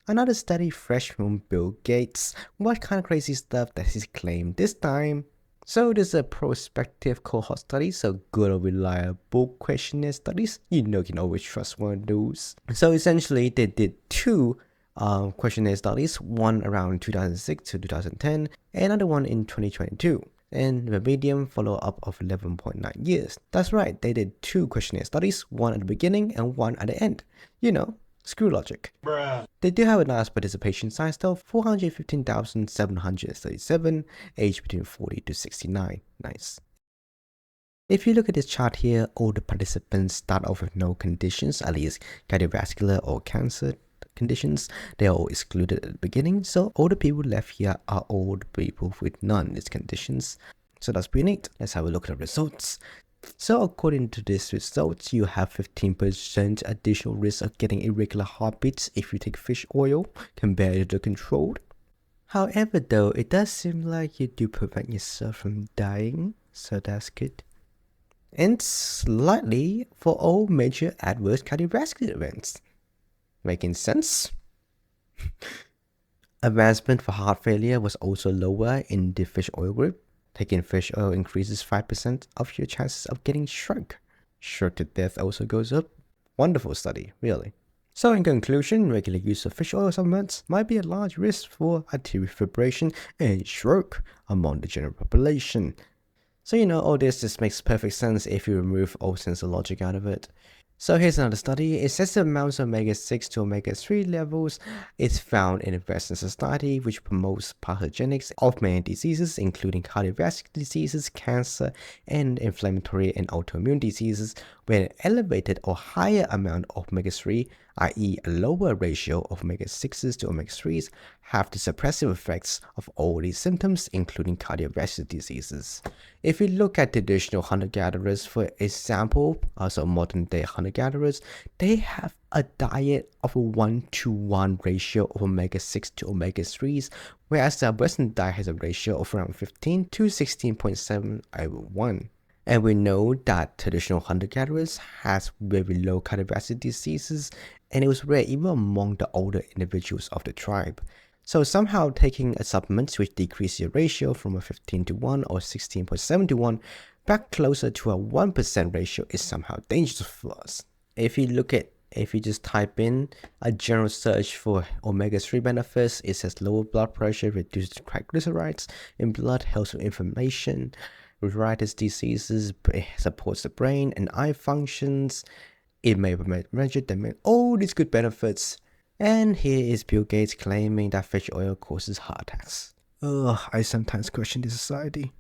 Another study fresh from Bill Gates. What kind of crazy stuff does he claim this time? So this is a prospective cohort study, so good or reliable questionnaire studies. You can always trust one of those. So essentially, they did two questionnaire studies, one around 2006 to 2010, and another one in 2022. And the median follow-up of 11.9 years. That's right, they did two questionnaire studies, one at the beginning and one at the end. Screw logic. Bruh. They do have a nice participation size though, 415,737, aged between 40 to 69. Nice. If you look at this chart here, all the participants start off with no conditions, at least cardiovascular or cancer conditions. They are all excluded at the beginning, so all the people left here are all the people with none of these conditions. So that's pretty neat. Let's have a look at the results. So according to these results, you have 15% additional risk of getting irregular heartbeats if you take fish oil compared to the controlled. However though, it does seem like you do prevent yourself from dying, so that's good. And slightly for all major adverse cardiovascular events. Making sense? Advancement for heart failure was also lower in the fish oil group. Taking fish oil increases 5% of your chances of getting stroke. Stroke to death also goes up. Wonderful study, really. So in conclusion, regular use of fish oil supplements might be a large risk for arterial fibrillation and stroke among the general population. So all this just makes perfect sense if you remove all sense of logic out of it. So here's another study. Excessive amounts of omega-6 to omega-3 levels is found in a Western society which promotes pathogenics of many diseases including cardiovascular diseases, cancer, and inflammatory and autoimmune diseases, where an elevated or higher amount of omega-3, i.e. a lower ratio of omega-6s to omega-3s, have the suppressive effects of all these symptoms including cardiovascular diseases. If we look at traditional hunter-gatherers, for example, also modern-day hunter-gatherers, they have a diet of a 1-to-1 ratio of omega-6 to omega-3s, whereas the Western diet has a ratio of around 15 to 16.7/1. And we know that traditional hunter-gatherers has very low cardiovascular diseases, and it was rare even among the older individuals of the tribe. So somehow taking a supplement which decreases your ratio from a 15-to-1 or 16.7-to-1 back closer to a 1% ratio is somehow dangerous for us. If you just type in a general search for omega-3 benefits, it says lower blood pressure, reduces triglycerides in blood, helps with inflammation, arthritis diseases, supports the brain and eye functions, it may prevent measured damage, all these good benefits. And here is Bill Gates claiming that fish oil causes heart attacks. Ugh, I sometimes question this society.